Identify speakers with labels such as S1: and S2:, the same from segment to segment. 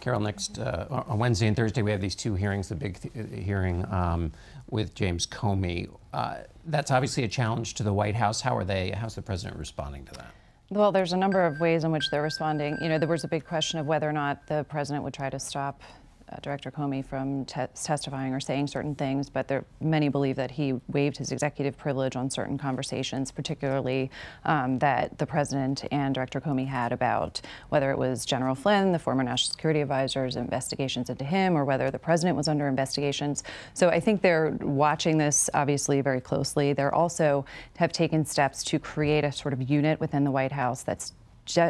S1: Carol, next on Wednesday and Thursday we have these two hearings, the big hearing with James Comey. That's obviously a challenge to the White House. How's the president responding to that?
S2: Well, there's a number of ways in which they're responding. You know, there was a big question of whether or not the president would try to stop Director Comey from testifying or saying certain things, but many believe that he waived his executive privilege on certain conversations, particularly that the president and Director Comey had about whether it was General Flynn, the former national security advisor's investigations into him, or whether the president was under investigations. So I think they're watching this obviously very closely. They're also have taken steps to create a sort of unit within the White House that's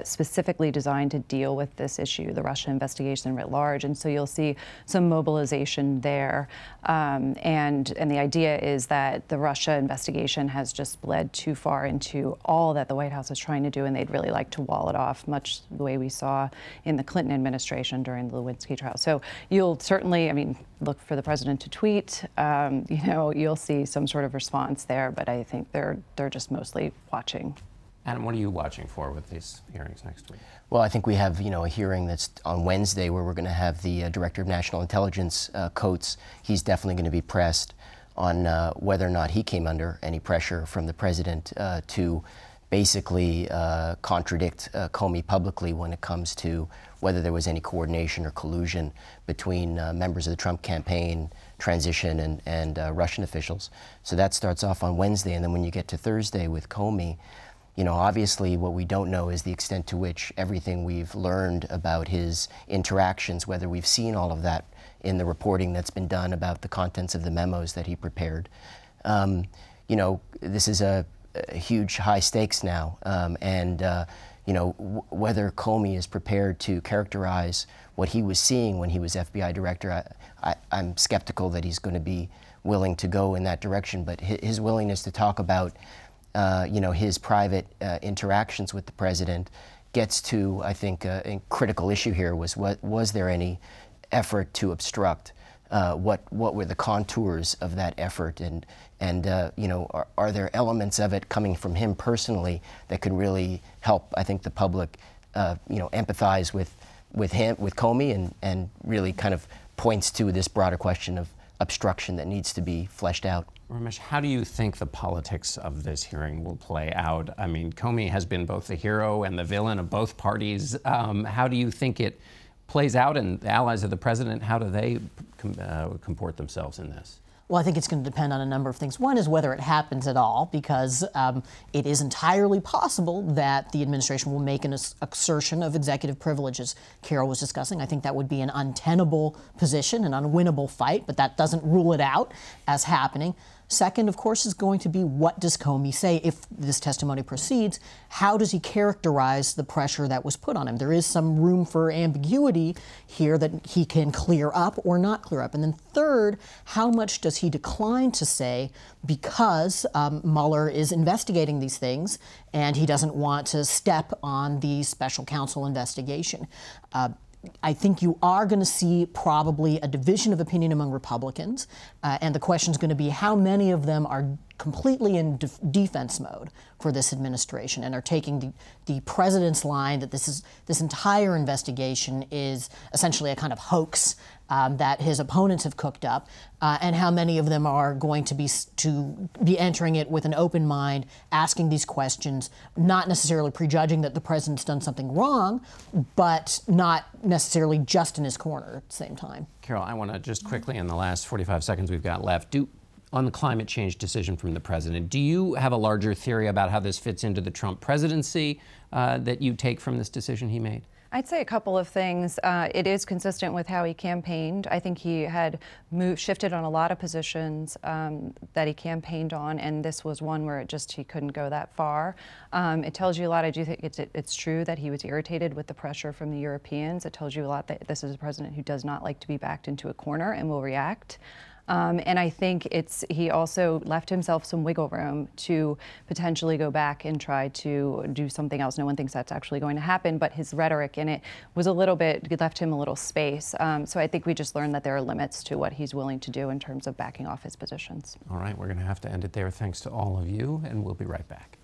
S2: specifically designed to deal with this issue, the Russia investigation writ large, and so you'll see some mobilization there. And the idea is that the Russia investigation has just bled too far into all that the White House is trying to do, and they'd really like to wall it off, much the way we saw in the Clinton administration during the Lewinsky trial. So you'll certainly, I mean, look for the president to tweet. You know, you'll see some sort of response there, but I think they're just mostly watching.
S1: Adam, what are you watching for with these hearings next week?
S3: Well, I think we have, a hearing that's on Wednesday where we're going to have the Director of National Intelligence, Coates. He's definitely going to be pressed on whether or not he came under any pressure from the president to basically contradict Comey publicly when it comes to whether there was any coordination or collusion between members of the Trump campaign, transition, and Russian officials. So that starts off on Wednesday, and then when you get to Thursday with Comey, obviously what we don't know is the extent to which everything we've learned about his interactions, whether we've seen all of that in the reporting that's been done about the contents of the memos that he prepared. This is a huge high stakes now, whether Comey is prepared to characterize what he was seeing when he was FBI director, I'm skeptical that he's going to be willing to go in that direction, but his willingness to talk about his private interactions with the president gets to, I think, a critical issue here was there any effort to obstruct? What were the contours of that effort? And are there elements of it coming from him personally that could really help, I think, the public, empathize with him, with Comey, and really kind of points to this broader question of obstruction that needs to be fleshed out.
S1: Ramesh, how do you think the politics of this hearing will play out? I mean, Comey has been both the hero and the villain of both parties. How do you think it plays out, and the allies of the president, how do they comport themselves in this?
S4: Well, I think it's going to depend on a number of things. One is whether it happens at all, because it is entirely possible that the administration will make an assertion of executive privilege, as Carol was discussing. I think that would be an untenable position, an unwinnable fight, but that doesn't rule it out as happening. Second, of course, is going to be what does Comey say if this testimony proceeds? How does he characterize the pressure that was put on him? There is some room for ambiguity here that he can clear up or not clear up. And then third, how much does he decline to say because Mueller is investigating these things and he doesn't want to step on the special counsel investigation? I think you are going to see probably a division of opinion among Republicans, and the question is going to be how many of them are completely in defense mode for this administration and are taking the president's line that this entire investigation is essentially a kind of hoax that his opponents have cooked up, and how many of them are going to be entering it with an open mind, asking these questions, not necessarily prejudging that the president's done something wrong, but not necessarily just in his corner at the same time.
S1: Carol, I want to just quickly, in the last 45 seconds we've got left, on the climate change decision from the president, do you have a larger theory about how this fits into the Trump presidency that you take from this decision he made?
S2: I'd say a couple of things. It is consistent with how he campaigned. I think he had shifted on a lot of positions that he campaigned on, and this was one where he couldn't go that far. It tells you a lot. I do think it's true that he was irritated with the pressure from the Europeans. It tells you a lot that this is a president who does not like to be backed into a corner and will react. And I think he also left himself some wiggle room to potentially go back and try to do something else. No one thinks that's actually going to happen, but his rhetoric in it was left him a little space. So I think we just learned that there are limits to what he's willing to do in terms of backing off his positions.
S1: All right, we're going to have to end it there. Thanks to all of you, and we'll be right back.